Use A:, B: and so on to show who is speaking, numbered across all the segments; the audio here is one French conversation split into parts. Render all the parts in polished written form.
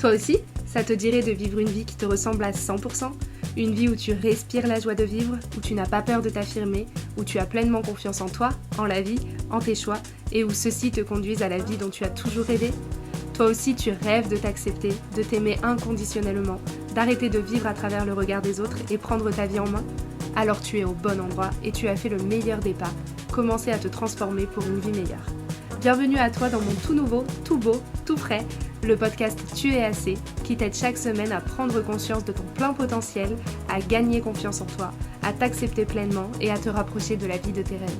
A: Toi aussi, ça te dirait de vivre une vie qui te ressemble à 100%? Une vie où tu respires la joie de vivre, où tu n'as pas peur de t'affirmer, où tu as pleinement confiance en toi, en la vie, en tes choix, et où ceux-ci te conduisent à la vie dont tu as toujours rêvé? Toi aussi, tu rêves de t'accepter, de t'aimer inconditionnellement, d'arrêter de vivre à travers le regard des autres et prendre ta vie en main? Alors tu es au bon endroit et tu as fait le meilleur des pas, commencer à te transformer pour une vie meilleure. Bienvenue à toi dans mon tout nouveau, tout beau, tout frais, le podcast Tu es assez, qui t'aide chaque semaine à prendre conscience de ton plein potentiel, à gagner confiance en toi, à t'accepter pleinement et à te rapprocher de la vie de tes rêves.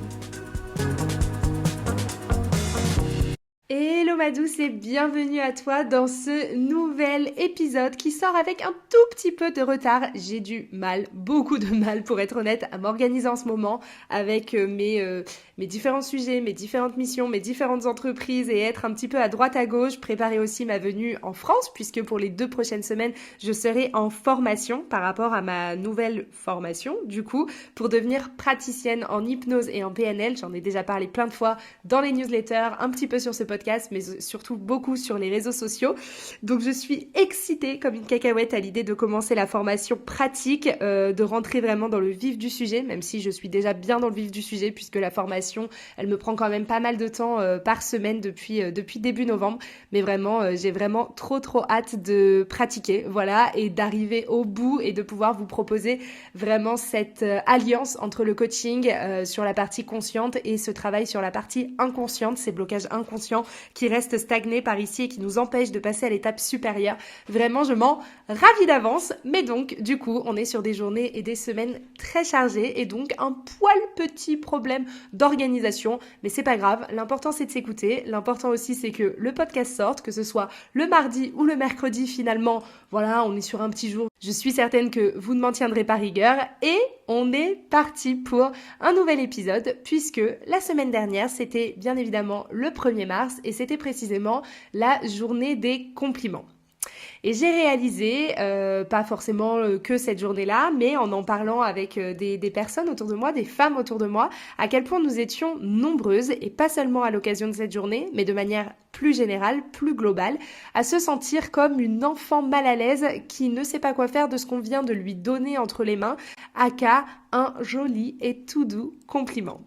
A: Hello ma douce et bienvenue à toi dans ce nouvel épisode qui sort avec un tout petit peu de retard. J'ai du mal, beaucoup de mal pour être honnête, à m'organiser en ce moment avec mes différents sujets, mes différentes missions, mes différentes entreprises et être un petit peu à droite à gauche, préparer aussi ma venue en France puisque pour les 2 prochaines semaines, je serai en formation par rapport à ma nouvelle formation du coup pour devenir praticienne en hypnose et en PNL. J'en ai déjà parlé plein de fois dans les newsletters, un petit peu sur ce podcast, mais surtout beaucoup sur les réseaux sociaux. Donc je suis excitée comme une cacahuète à l'idée de commencer la formation pratique, de rentrer vraiment dans le vif du sujet, même si je suis déjà bien dans le vif du sujet puisque la formation, elle me prend quand même pas mal de temps par semaine depuis début novembre. Mais vraiment, j'ai vraiment trop hâte de pratiquer, voilà, et d'arriver au bout et de pouvoir vous proposer vraiment cette alliance entre le coaching sur la partie consciente et ce travail sur la partie inconsciente, ces blocages inconscients qui restent stagnés par ici et qui nous empêchent de passer à l'étape supérieure. Vraiment, je m'en ravis d'avance. Mais donc, du coup, on est sur des journées et des semaines très chargées et donc un poil petit problème d'organisation. Mais c'est pas grave. L'important, c'est de s'écouter. L'important aussi, c'est que le podcast sorte, que ce soit le mardi ou le mercredi finalement. Voilà, on est sur un petit jour. Je suis certaine que vous ne m'en tiendrez pas rigueur et on est parti pour un nouvel épisode puisque la semaine dernière, c'était bien évidemment le 1er mars et c'était précisément la journée des compliments. Et j'ai réalisé, pas forcément que cette journée-là, mais en parlant avec des personnes autour de moi, des femmes autour de moi, à quel point nous étions nombreuses, et pas seulement à l'occasion de cette journée, mais de manière plus générale, plus globale, à se sentir comme une enfant mal à l'aise qui ne sait pas quoi faire de ce qu'on vient de lui donner entre les mains, aka un joli et tout doux compliment.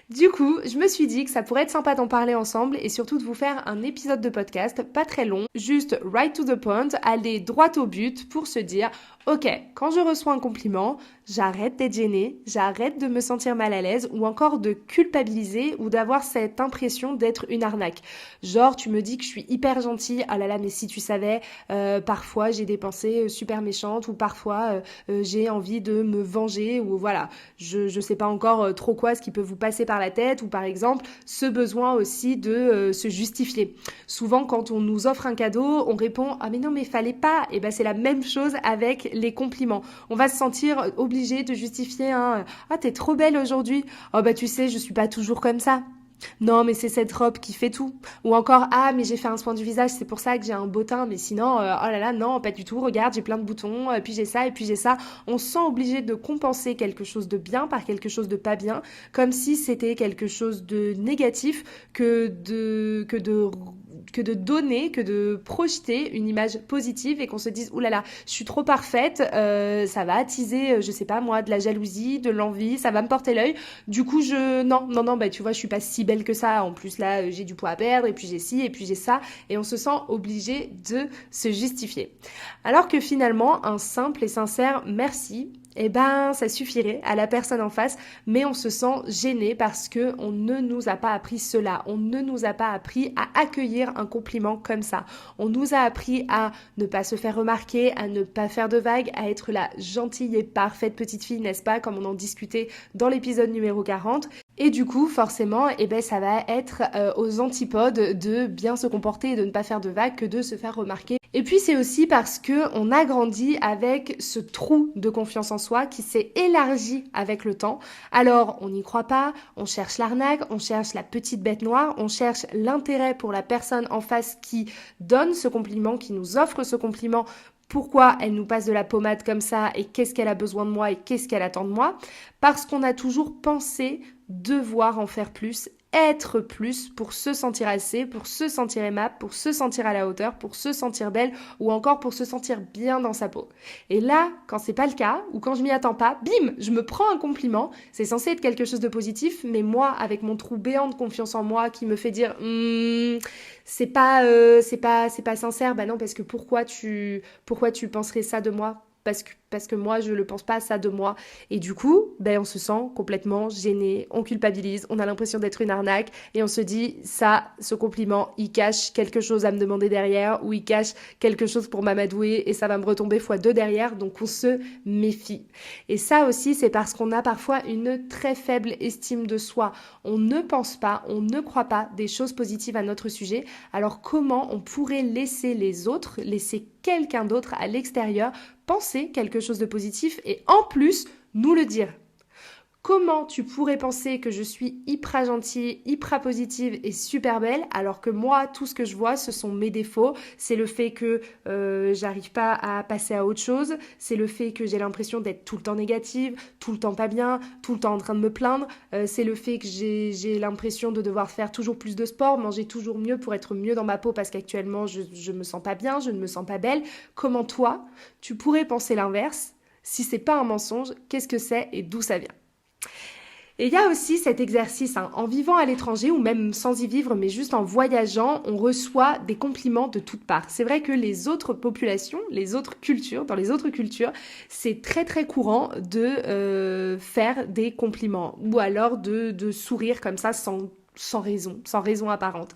A: Du coup, je me suis dit que ça pourrait être sympa d'en parler ensemble et surtout de vous faire un épisode de podcast, pas très long, juste right to the point, aller droit au but pour se dire ok, quand je reçois un compliment, j'arrête d'être gênée, j'arrête de me sentir mal à l'aise ou encore de culpabiliser ou d'avoir cette impression d'être une arnaque. Genre, tu me dis que je suis hyper gentille, ah là là, mais si tu savais, parfois j'ai des pensées super méchantes ou parfois j'ai envie de me venger ou voilà, je sais pas encore trop quoi ce qui peut vous passer par la tête ou par exemple ce besoin aussi de se justifier. Souvent, quand on nous offre un cadeau, on répond ah mais non mais fallait pas. Et ben c'est la même chose avec les compliments. On va se sentir obligé de justifier ah t'es trop belle aujourd'hui. Oh bah tu sais je suis pas toujours comme ça. Non mais c'est cette robe qui fait tout. Ou encore ah mais j'ai fait un soin du visage c'est pour ça que j'ai un beau teint mais sinon oh là là non pas du tout regarde j'ai plein de boutons puis j'ai ça et puis j'ai ça. On se sent obligé de compenser quelque chose de bien par quelque chose de pas bien comme si c'était quelque chose de négatif que de donner, que de projeter une image positive et qu'on se dise oulala, je suis trop parfaite, ça va attiser, je sais pas moi, de la jalousie, de l'envie, ça va me porter l'œil. Du coup, non, bah tu vois, je suis pas si belle que ça. En plus là, j'ai du poids à perdre et puis j'ai ci et puis j'ai ça et on se sent obligé de se justifier. Alors que finalement, un simple et sincère merci, eh ben, ça suffirait à la personne en face, mais on se sent gêné parce que on ne nous a pas appris cela. On ne nous a pas appris à accueillir un compliment comme ça. On nous a appris à ne pas se faire remarquer, à ne pas faire de vagues, à être la gentille et parfaite petite fille, n'est-ce pas, comme on en discutait dans l'épisode numéro 40. Et du coup, forcément, eh ben, ça va être aux antipodes de bien se comporter et de ne pas faire de vagues que de se faire remarquer. Et puis, c'est aussi parce que on a grandi avec ce trou de confiance en soi qui s'est élargi avec le temps. Alors, on n'y croit pas, on cherche l'arnaque, on cherche la petite bête noire, on cherche l'intérêt pour la personne en face qui donne ce compliment, qui nous offre ce compliment. Pourquoi elle nous passe de la pommade comme ça et qu'est-ce qu'elle a besoin de moi et qu'est-ce qu'elle attend de moi? Parce qu'on a toujours pensé devoir en faire plus être plus pour se sentir assez, pour se sentir aimable, pour se sentir à la hauteur, pour se sentir belle ou encore pour se sentir bien dans sa peau. Et là, quand c'est pas le cas ou quand je m'y attends pas, bim, je me prends un compliment. C'est censé être quelque chose de positif, mais moi, avec mon trou béant de confiance en moi qui me fait dire c'est pas sincère, bah non, parce que pourquoi tu penserais ça de moi? Parce que moi, je le pense pas ça de moi. Et du coup, ben, on se sent complètement gêné, on culpabilise, on a l'impression d'être une arnaque et on se dit, ça, ce compliment, il cache quelque chose à me demander derrière ou il cache quelque chose pour m'amadouer et ça va me retomber fois deux derrière. Donc, on se méfie. Et ça aussi, c'est parce qu'on a parfois une très faible estime de soi. On ne pense pas, on ne croit pas des choses positives à notre sujet. Alors, comment on pourrait laisser les autres, laisser quelqu'un d'autre à l'extérieur penser quelque chose de positif et en plus nous le dire? Comment tu pourrais penser que je suis hyper gentille, hyper positive et super belle alors que moi, tout ce que je vois, ce sont mes défauts. C'est le fait que j'arrive pas à passer à autre chose. C'est le fait que j'ai l'impression d'être tout le temps négative, tout le temps pas bien, tout le temps en train de me plaindre. C'est le fait que j'ai l'impression de devoir faire toujours plus de sport, manger toujours mieux pour être mieux dans ma peau parce qu'actuellement, je me sens pas bien, je ne me sens pas belle. Comment toi, tu pourrais penser l'inverse? Si c'est pas un mensonge, qu'est-ce que c'est et d'où ça vient? Et il y a aussi cet exercice, en vivant à l'étranger ou même sans y vivre, mais juste en voyageant, on reçoit des compliments de toutes parts. C'est vrai que les autres populations, les autres cultures, dans les autres cultures, c'est très très courant de faire des compliments ou alors de sourire comme ça sans raison apparente.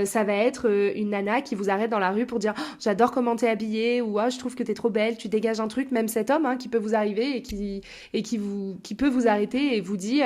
A: Ça va être une nana qui vous arrête dans la rue pour dire oh, j'adore comment t'es habillée ou oh, je trouve que t'es trop belle, tu dégages un truc. Même cet homme qui peut vous arriver et qui peut vous arrêter et vous dit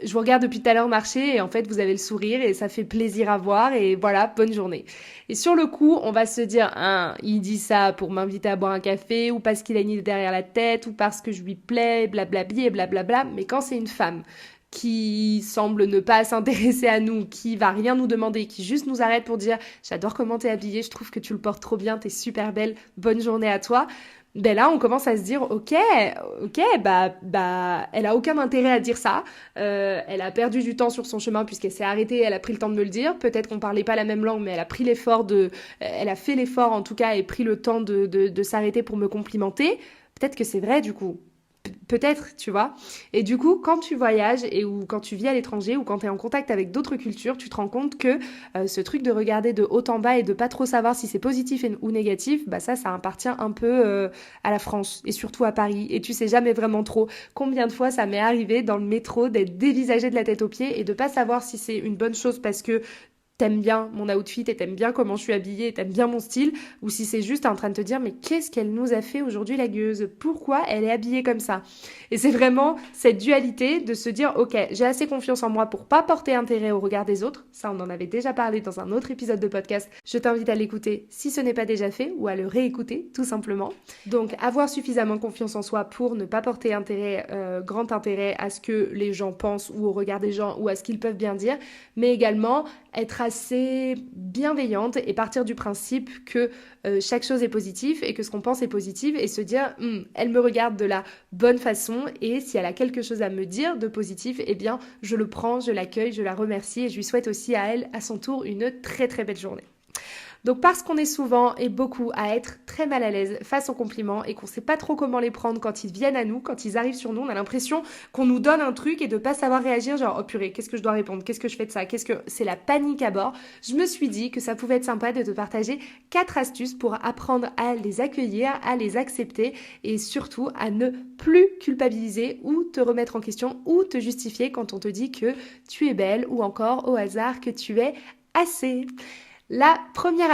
A: je vous regarde depuis tout à l'heure marcher et en fait vous avez le sourire et ça fait plaisir à voir et voilà, bonne journée. Et sur le coup, on va se dire il dit ça pour m'inviter à boire un café ou parce qu'il a une idée derrière la tête ou parce que je lui plais, blablabli et blablabla. Mais quand c'est une femme qui semble ne pas s'intéresser à nous, qui va rien nous demander, qui juste nous arrête pour dire j'adore comment t'es habillée, je trouve que tu le portes trop bien, t'es super belle, bonne journée à toi. Ben là, on commence à se dire ok, bah, elle a aucun intérêt à dire ça. Elle a perdu du temps sur son chemin puisqu'elle s'est arrêtée, elle a pris le temps de me le dire. Peut-être qu'on parlait pas la même langue, mais elle a pris elle a fait l'effort en tout cas et pris le temps de s'arrêter pour me complimenter. Peut-être que c'est vrai du coup. Peut-être, tu vois. Et du coup, quand tu voyages ou quand tu vis à l'étranger ou quand tu es en contact avec d'autres cultures, tu te rends compte que ce truc de regarder de haut en bas et de pas trop savoir si c'est positif ou négatif, bah ça appartient un peu à la France et surtout à Paris. Et tu sais jamais vraiment trop combien de fois ça m'est arrivé dans le métro d'être dévisagée de la tête aux pieds et de pas savoir si c'est une bonne chose parce que t'aimes bien mon outfit et t'aimes bien comment je suis habillée et t'aimes bien mon style, ou si c'est juste en train de te dire mais qu'est-ce qu'elle nous a fait aujourd'hui la gueuse? Pourquoi elle est habillée comme ça? Et c'est vraiment cette dualité de se dire ok, j'ai assez confiance en moi pour pas porter intérêt au regard des autres, ça on en avait déjà parlé dans un autre épisode de podcast, je t'invite à l'écouter si ce n'est pas déjà fait ou à le réécouter tout simplement. Donc avoir suffisamment confiance en soi pour ne pas porter grand intérêt à ce que les gens pensent ou au regard des gens ou à ce qu'ils peuvent bien dire, mais également être assez bienveillante et partir du principe que chaque chose est positive et que ce qu'on pense est positif et se dire elle me regarde de la bonne façon et si elle a quelque chose à me dire de positif, eh bien je le prends, je l'accueille, je la remercie et je lui souhaite aussi à elle à son tour une très très belle journée. Donc parce qu'on est souvent et beaucoup à être très mal à l'aise face aux compliments et qu'on sait pas trop comment les prendre quand ils viennent à nous, quand ils arrivent sur nous, on a l'impression qu'on nous donne un truc et de pas savoir réagir, genre oh purée, qu'est-ce que je dois répondre, qu'est-ce que je fais de ça, c'est la panique à bord. Je me suis dit que ça pouvait être sympa de te partager 4 astuces pour apprendre à les accueillir, à les accepter et surtout à ne plus culpabiliser ou te remettre en question ou te justifier quand on te dit que tu es belle ou encore au hasard que tu es assez. La première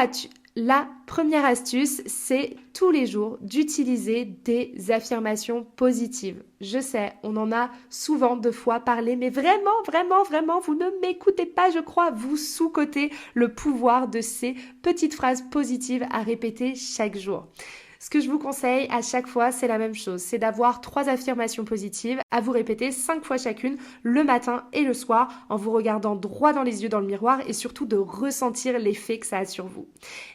A: astuce, c'est tous les jours d'utiliser des affirmations positives. Je sais, on en a souvent 2 fois parlé, mais vraiment, vraiment, vraiment, vous ne m'écoutez pas, je crois, vous sous-cotez le pouvoir de ces petites phrases positives à répéter chaque jour. Ce que je vous conseille à chaque fois, c'est la même chose. C'est d'avoir 3 affirmations positives à vous répéter 5 fois chacune le matin et le soir en vous regardant droit dans les yeux dans le miroir et surtout de ressentir l'effet que ça a sur vous.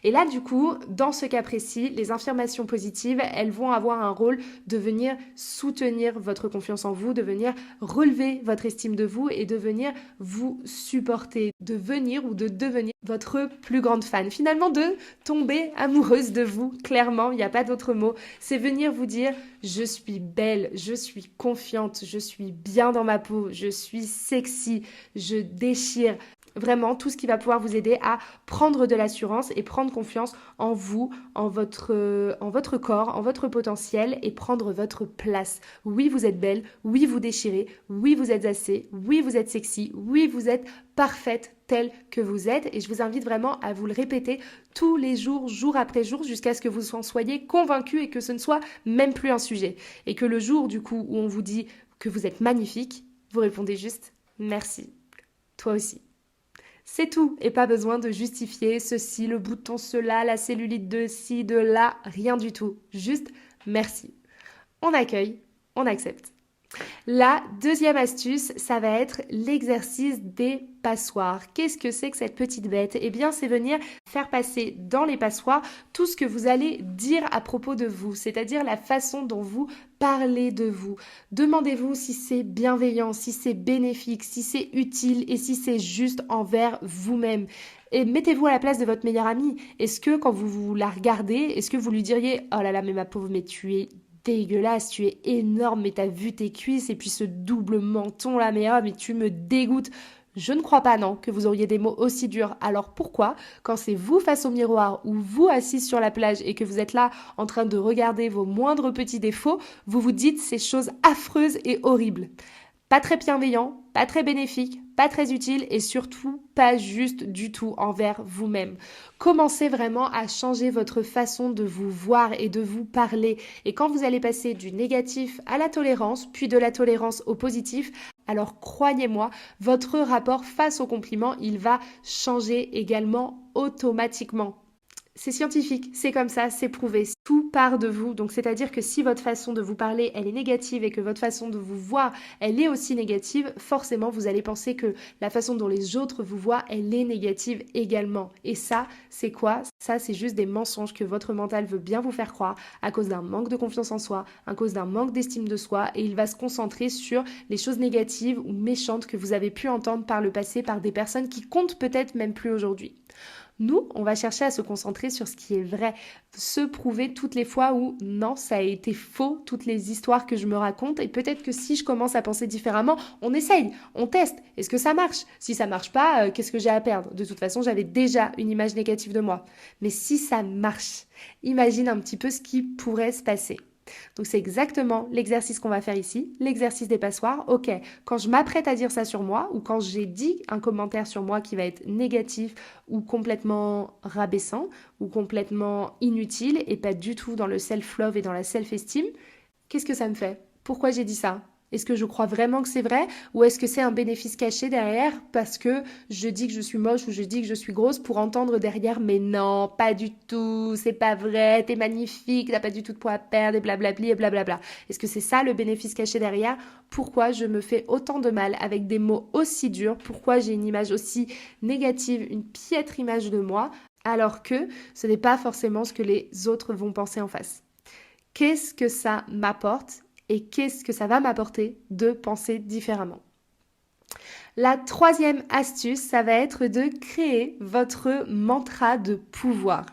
A: Et là, du coup, dans ce cas précis, les affirmations positives, elles vont avoir un rôle de venir soutenir votre confiance en vous, de venir relever votre estime de vous et de venir vous supporter, de venir ou de devenir votre plus grande fan. Finalement, de tomber amoureuse de vous, clairement, il n'y a pas d'autre mot. C'est venir vous dire, je suis belle, je suis confiante, je suis bien dans ma peau, je suis sexy, je déchire. Vraiment, tout ce qui va pouvoir vous aider à prendre de l'assurance et prendre confiance en vous, en votre corps, en votre potentiel et prendre votre place. Oui, vous êtes belle, oui, vous déchirez, oui, vous êtes assez, oui, vous êtes sexy, oui, vous êtes parfaite telle que vous êtes. Et je vous invite vraiment à vous le répéter tous les jours, jour après jour, jusqu'à ce que vous en soyez convaincus et que ce ne soit même plus un sujet. Et que le jour, du coup, où on vous dit que vous êtes magnifique, vous répondez juste merci. Toi aussi. C'est tout, et pas besoin de justifier ceci, le bouton cela, la cellulite de ci, de là, rien du tout. Juste merci. On accueille, on accepte. La deuxième astuce, ça va être l'exercice des passoires. Qu'est-ce que c'est que cette petite bête? Eh bien, c'est venir faire passer dans les passoires tout ce que vous allez dire à propos de vous, c'est-à-dire la façon dont vous parlez de vous. Demandez-vous si c'est bienveillant, si c'est bénéfique, si c'est utile et si c'est juste envers vous-même. Et mettez-vous à la place de votre meilleure amie. Est-ce que quand vous la regardez, est-ce que vous lui diriez « Oh là là, mais ma pauvre, mais tu es dégueulasse, tu es énorme, mais t'as vu tes cuisses et puis ce double menton là, mais oh, mais tu me dégoûtes. » Je ne crois pas, non, que vous auriez des mots aussi durs. Alors pourquoi, quand c'est vous face au miroir ou vous assise sur la plage et que vous êtes là en train de regarder vos moindres petits défauts, vous vous dites ces choses affreuses et horribles? Pas très bienveillant, pas très bénéfique, pas très utile et surtout pas juste du tout envers vous-même. Commencez vraiment à changer votre façon de vous voir et de vous parler. Et quand vous allez passer du négatif à la tolérance, puis de la tolérance au positif, alors croyez-moi, votre rapport face aux compliments, il va changer également automatiquement. C'est scientifique, c'est comme ça, c'est prouvé. Tout part de vous. Donc, c'est-à-dire que si votre façon de vous parler, elle est négative et que votre façon de vous voir, elle est aussi négative, forcément, vous allez penser que la façon dont les autres vous voient, elle est négative également. Et ça, c'est quoi? Ça, c'est juste des mensonges que votre mental veut bien vous faire croire à cause d'un manque de confiance en soi, à cause d'un manque d'estime de soi, et il va se concentrer sur les choses négatives ou méchantes que vous avez pu entendre par le passé par des personnes qui comptent peut-être même plus aujourd'hui. Nous, on va chercher à se concentrer sur ce qui est vrai, se prouver toutes les fois où non, ça a été faux, toutes les histoires que je me raconte, et peut-être que si je commence à penser différemment, on essaye, on teste, est-ce que ça marche? Si ça marche pas, qu'est-ce que j'ai à perdre? De toute façon, j'avais déjà une image négative de moi. Mais si ça marche, imagine un petit peu ce qui pourrait se passer. Donc c'est exactement l'exercice qu'on va faire ici, l'exercice des passoires. Ok, quand je m'apprête à dire ça sur moi ou quand j'ai dit un commentaire sur moi qui va être négatif ou complètement rabaissant ou complètement inutile et pas du tout dans le self-love et dans la self-esteem, qu'est-ce que ça me fait? Pourquoi j'ai dit ça? Est-ce que je crois vraiment que c'est vrai ou est-ce que c'est un bénéfice caché derrière parce que je dis que je suis moche ou je dis que je suis grosse pour entendre derrière mais non, pas du tout, c'est pas vrai, t'es magnifique, t'as pas du tout de poids à perdre et blablabli et blablabla. Est-ce que c'est ça le bénéfice caché derrière? Pourquoi je me fais autant de mal avec des mots aussi durs? Pourquoi j'ai une image aussi négative, une piètre image de moi alors que ce n'est pas forcément ce que les autres vont penser en face? Qu'est-ce que ça m'apporte? Et qu'est-ce que ça va m'apporter de penser différemment? La troisième astuce, ça va être de créer votre mantra de pouvoir.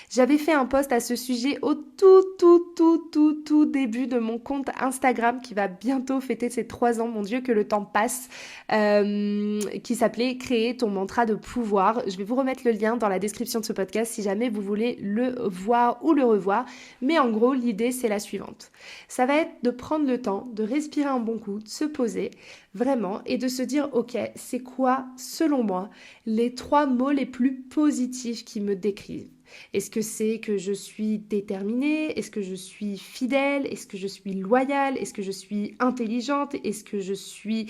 A: J'avais fait un post à ce sujet au tout début de mon compte Instagram qui va bientôt fêter ses 3 ans, mon Dieu que le temps passe, qui s'appelait « Créer ton mantra de pouvoir ». Je vais vous remettre le lien dans la description de ce podcast si jamais vous voulez le voir ou le revoir. Mais en gros, l'idée, c'est la suivante. Ça va être de prendre le temps, de respirer un bon coup, de se poser vraiment et de se dire « Ok, c'est quoi, selon moi, les 3 mots les plus positifs qui me décrivent ?» Est-ce que c'est que je suis déterminée? Est-ce que je suis fidèle? Est-ce que je suis loyale? Est-ce que je suis intelligente? Est-ce que je suis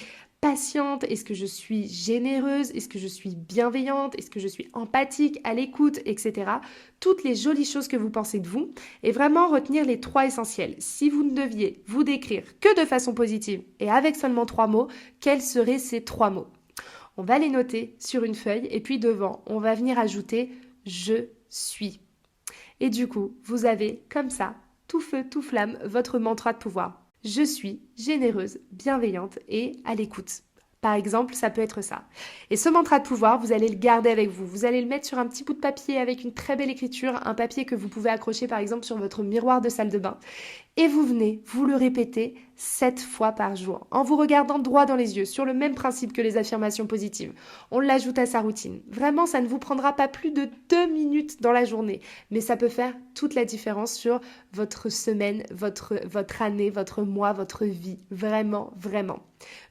A: patiente? Est-ce que je suis généreuse? Est-ce que je suis bienveillante? Est-ce que je suis empathique, à l'écoute, etc. Toutes les jolies choses que vous pensez de vous et vraiment retenir les 3 essentiels. Si vous ne deviez vous décrire que de façon positive et avec seulement 3 mots, quels seraient ces 3 mots? On va les noter sur une feuille et puis devant, on va venir ajouter « je suis ». Et du coup, vous avez comme ça, tout feu, tout flamme, votre mantra de pouvoir. Je suis généreuse, bienveillante et à l'écoute. Par exemple, ça peut être ça. Et ce mantra de pouvoir, vous allez le garder avec vous. Vous allez le mettre sur un petit bout de papier avec une très belle écriture, un papier que vous pouvez accrocher par exemple sur votre miroir de salle de bain. Et vous venez, vous le répétez 7 fois par jour, en vous regardant droit dans les yeux, sur le même principe que les affirmations positives. On l'ajoute à sa routine. Vraiment, ça ne vous prendra pas plus de 2 minutes dans la journée, mais ça peut faire toute la différence sur votre semaine, votre année, votre mois, votre vie. Vraiment, vraiment.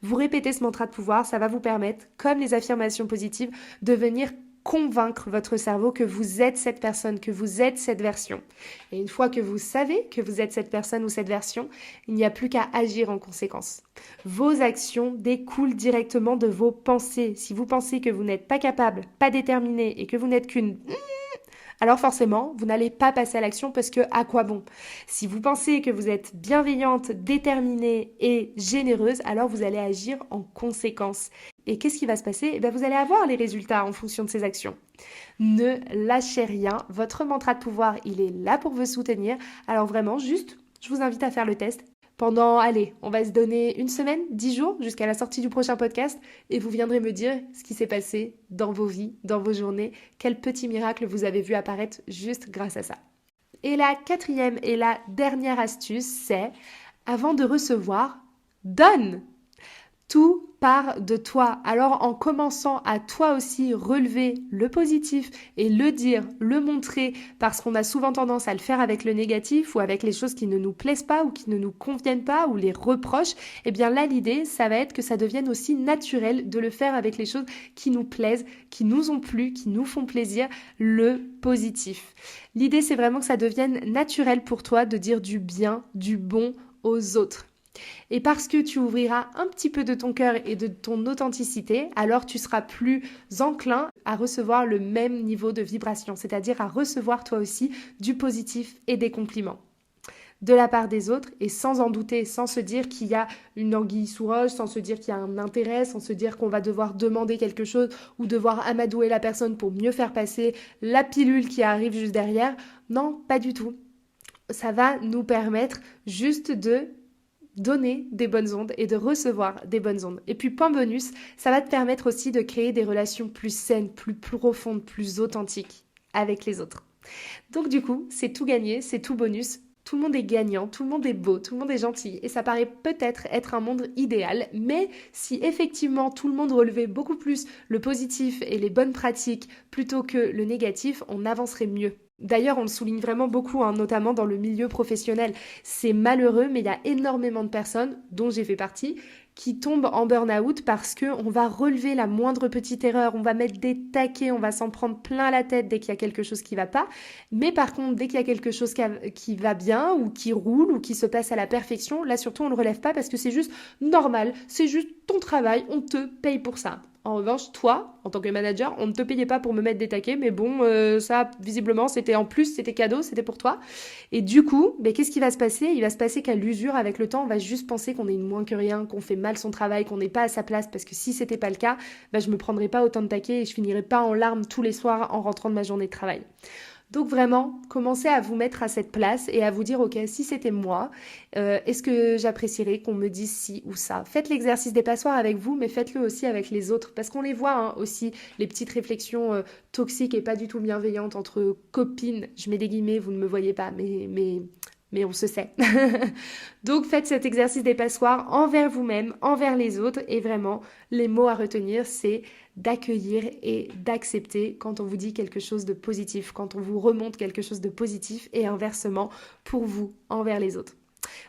A: Vous répétez ce mantra de pouvoir, ça va vous permettre, comme les affirmations positives, de venir convaincre votre cerveau que vous êtes cette personne, que vous êtes cette version. Et une fois que vous savez que vous êtes cette personne ou cette version, il n'y a plus qu'à agir en conséquence. Vos actions découlent directement de vos pensées. Si vous pensez que vous n'êtes pas capable, pas déterminé et que vous n'êtes qu'une... alors forcément, vous n'allez pas passer à l'action parce que à quoi bon? Si vous pensez que vous êtes bienveillante, déterminée et généreuse, alors vous allez agir en conséquence. Et qu'est-ce qui va se passer? Eh bien, vous allez avoir les résultats en fonction de ces actions. Ne lâchez rien. Votre mantra de pouvoir, il est là pour vous soutenir. Alors vraiment, juste, je vous invite à faire le test. Pendant, allez, on va se donner une semaine, 10 jours, jusqu'à la sortie du prochain podcast, et vous viendrez me dire ce qui s'est passé dans vos vies, dans vos journées, quel petit miracle vous avez vu apparaître juste grâce à ça. Et la 4e et la dernière astuce, c'est, avant de recevoir, donne! Tout part de toi. Alors en commençant à toi aussi relever le positif et le dire, le montrer, parce qu'on a souvent tendance à le faire avec le négatif ou avec les choses qui ne nous plaisent pas ou qui ne nous conviennent pas ou les reproches, eh bien là l'idée ça va être que ça devienne aussi naturel de le faire avec les choses qui nous plaisent, qui nous ont plu, qui nous font plaisir, le positif. L'idée c'est vraiment que ça devienne naturel pour toi de dire du bien, du bon aux autres. Et parce que tu ouvriras un petit peu de ton cœur et de ton authenticité, alors tu seras plus enclin à recevoir le même niveau de vibration, c'est-à-dire à recevoir toi aussi du positif et des compliments de la part des autres et sans en douter, sans se dire qu'il y a une anguille sous roche, sans se dire qu'il y a un intérêt, sans se dire qu'on va devoir demander quelque chose ou devoir amadouer la personne pour mieux faire passer la pilule qui arrive juste derrière. Non, pas du tout. Ça va nous permettre juste de donner des bonnes ondes et de recevoir des bonnes ondes. Et puis point bonus, ça va te permettre aussi de créer des relations plus saines, plus profondes, plus authentiques avec les autres. Donc du coup, c'est tout gagné, c'est tout bonus. Tout le monde est gagnant, tout le monde est beau, tout le monde est gentil et ça paraît peut-être être un monde idéal, mais si effectivement tout le monde relevait beaucoup plus le positif et les bonnes pratiques plutôt que le négatif, on avancerait mieux. D'ailleurs, on le souligne vraiment beaucoup, notamment dans le milieu professionnel. C'est malheureux, mais il y a énormément de personnes, dont j'ai fait partie, qui tombent en burn-out parce qu'on va relever la moindre petite erreur, on va mettre des taquets, on va s'en prendre plein la tête dès qu'il y a quelque chose qui ne va pas. Mais par contre, dès qu'il y a quelque chose qui va bien ou qui roule ou qui se passe à la perfection, là surtout on ne le relève pas parce que c'est juste normal, c'est juste ton travail, on te paye pour ça. En revanche, toi, en tant que manager, on ne te payait pas pour me mettre des taquets, mais bon, ça, visiblement, c'était en plus, c'était cadeau, c'était pour toi. Et du coup, qu'est-ce qui va se passer? Il va se passer qu'à l'usure, avec le temps, on va juste penser qu'on est moins que rien, qu'on fait mal son travail, qu'on n'est pas à sa place, parce que si c'était pas le cas, je me prendrais pas autant de taquets et je finirais pas en larmes tous les soirs en rentrant de ma journée de travail. Donc vraiment, commencez à vous mettre à cette place et à vous dire, ok, si c'était moi, est-ce que j'apprécierais qu'on me dise ci ou ça? Faites l'exercice des passoires avec vous, mais faites-le aussi avec les autres, parce qu'on les voit aussi, les petites réflexions toxiques et pas du tout bienveillantes entre copines, je mets des guillemets, vous ne me voyez pas, mais on se sait. Donc faites cet exercice des passoires envers vous-même, envers les autres, et vraiment, les mots à retenir, c'est d'accueillir et d'accepter quand on vous dit quelque chose de positif, quand on vous remonte quelque chose de positif, et inversement pour vous, envers les autres.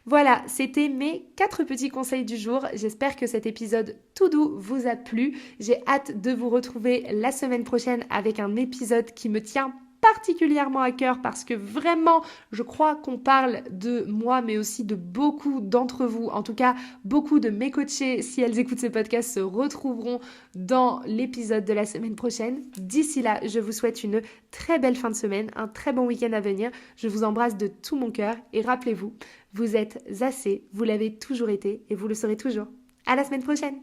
A: Voilà, c'était mes 4 petits conseils du jour. J'espère que cet épisode tout doux vous a plu. J'ai hâte de vous retrouver la semaine prochaine avec un épisode qui me tient particulièrement à cœur parce que vraiment, je crois qu'on parle de moi, mais aussi de beaucoup d'entre vous. En tout cas, beaucoup de mes coachés, si elles écoutent ce podcast, se retrouveront dans l'épisode de la semaine prochaine. D'ici là, je vous souhaite une très belle fin de semaine, un très bon week-end à venir. Je vous embrasse de tout mon cœur et rappelez-vous, vous êtes assez, vous l'avez toujours été et vous le serez toujours. À la semaine prochaine!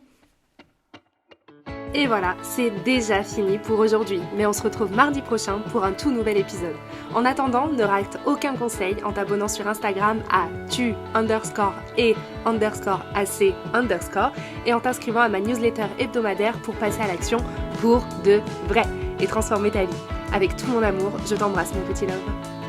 A: Et voilà, c'est déjà fini pour aujourd'hui, mais on se retrouve mardi prochain pour un tout nouvel épisode. En attendant, ne rate aucun conseil en t'abonnant sur Instagram à tu_et_ac_ et en t'inscrivant à ma newsletter hebdomadaire pour passer à l'action pour de vrai et transformer ta vie. Avec tout mon amour, je t'embrasse mon petit love.